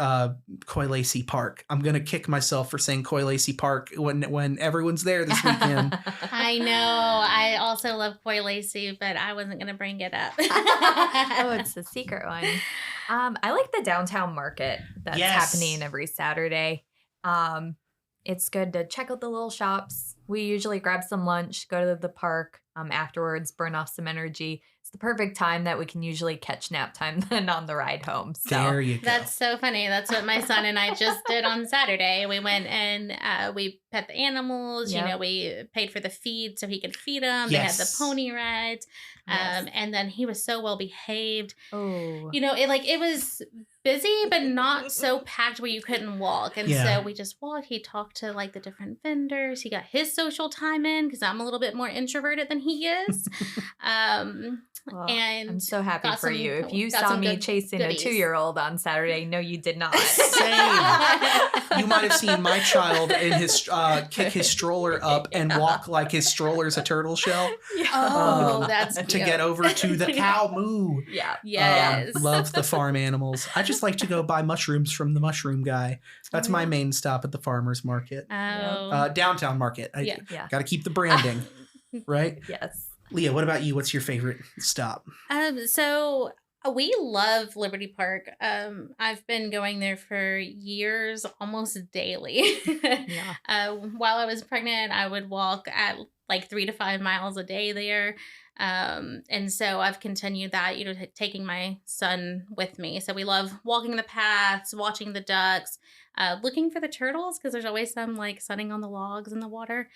Coy Lacey Park. I'm going to kick myself for saying Coy Lacey Park when everyone's there this weekend. I know. I also love Coy Lacey, but I wasn't going to bring it up. Oh, it's the secret one. I like the downtown market that's happening every Saturday. It's good to check out the little shops. We usually grab some lunch, go to the park afterwards, burn off some energy. It's the perfect time that we can usually catch nap time then on the ride home. So there you go. That's so funny. That's what my son and I just did on Saturday. We went and we pet the animals. Yep. We paid for the feed so he could feed them. They had the pony rides. And then he was so well behaved. Oh. It was busy, but not so packed where you couldn't walk. And so we just walked. He talked to the different vendors. He got his social time in because I'm a little bit more introverted than he is. Well, and I'm so happy for you. If you got saw me good chasing goodies. a 2-year-old on Saturday, no, you did not. Same. You might have seen my child in his kick his stroller up and walk like his stroller's a turtle shell. Oh, that's cute. To get over to the cow moo. Yeah. Yes. Love the farm animals. I just like to go buy mushrooms from the mushroom guy. That's my main stop at the farmer's market. Oh. Downtown market. Yeah. Got to keep the branding, right? Yes. Leah, what about you? What's your favorite stop? So we love Liberty Park. I've been going there for years, almost daily. Yeah. While I was pregnant, I would walk at like 3 to 5 miles a day there. And so I've continued that, taking my son with me. So we love walking the paths, watching the ducks, looking for the turtles because there's always some like sunning on the logs in the water.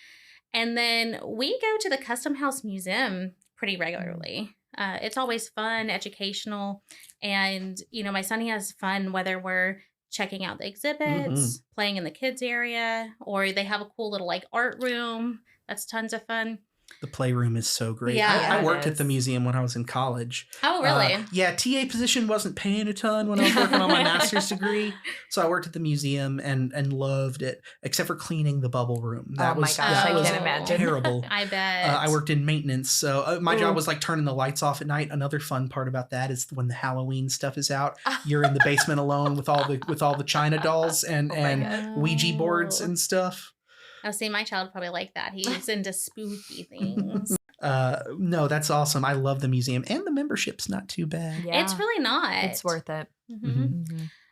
And then we go to the Custom House Museum pretty regularly. It's always fun, educational. And, my son, he has fun whether we're checking out the exhibits, playing in the kids area, or they have a cool little like art room. That's tons of fun. The playroom is so great. Yeah, I it worked at is. the museum when I was in college. Oh, really? Yeah, TA position wasn't paying a ton when I was working on my master's degree. So I worked at the museum and loved it, except for cleaning the bubble room. Oh my gosh, I was can't imagine. terrible. I bet. I worked in maintenance, so my job was like turning the lights off at night. Another fun part about that is when the Halloween stuff is out, you're in the basement alone with all the China dolls and Ouija boards and stuff. Oh, see, my child probably like that. He's into spooky things. No, that's awesome. I love the museum, and the membership's not too bad. Yeah. It's really not. It's worth it.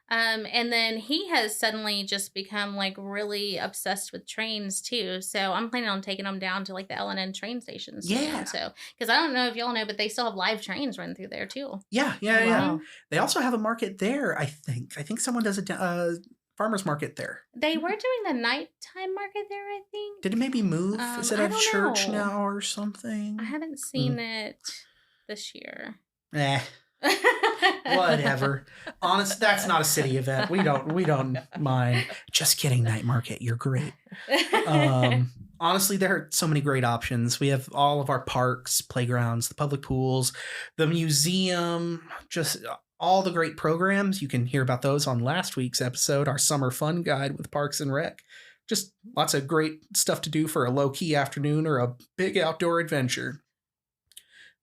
And then he has suddenly just become like really obsessed with trains too. So I'm planning on taking him down to like the L&N train stations. Yeah. So, because I don't know if y'all know, but they still have live trains running through there too. Yeah. Wow. They also have a market there, I think. I think someone does a farmer's market there. They were doing the nighttime market there, I think. Did it maybe move? Is it I a don't church know. now or something? I haven't seen it this year. Whatever. Honest, that's not a city event. We don't mind. Just kidding, night market. You're great. Honestly, there are so many great options. We have all of our parks, playgrounds, the public pools, the museum, just all the great programs. You can hear about those on last week's episode, our summer fun guide with Parks and Rec. Just lots of great stuff to do for a low-key afternoon or a big outdoor adventure.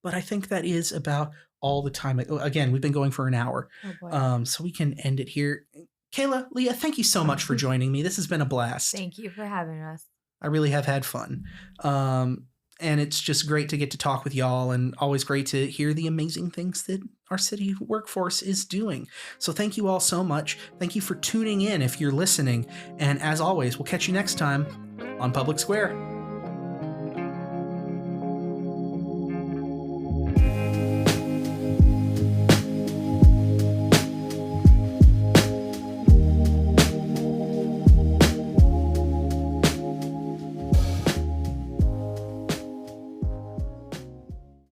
But I think that is about all the time. Again, we've been going for an hour. Oh boy. So we can end it here. Kayla, Leah, thank you so much for joining me. This has been a blast. Thank you for having us. I really have had fun. And it's just great to get to talk with y'all, and always great to hear the amazing things that our city workforce is doing. So thank you all so much. Thank you for tuning in if you're listening. And as always, we'll catch you next time on Public Square.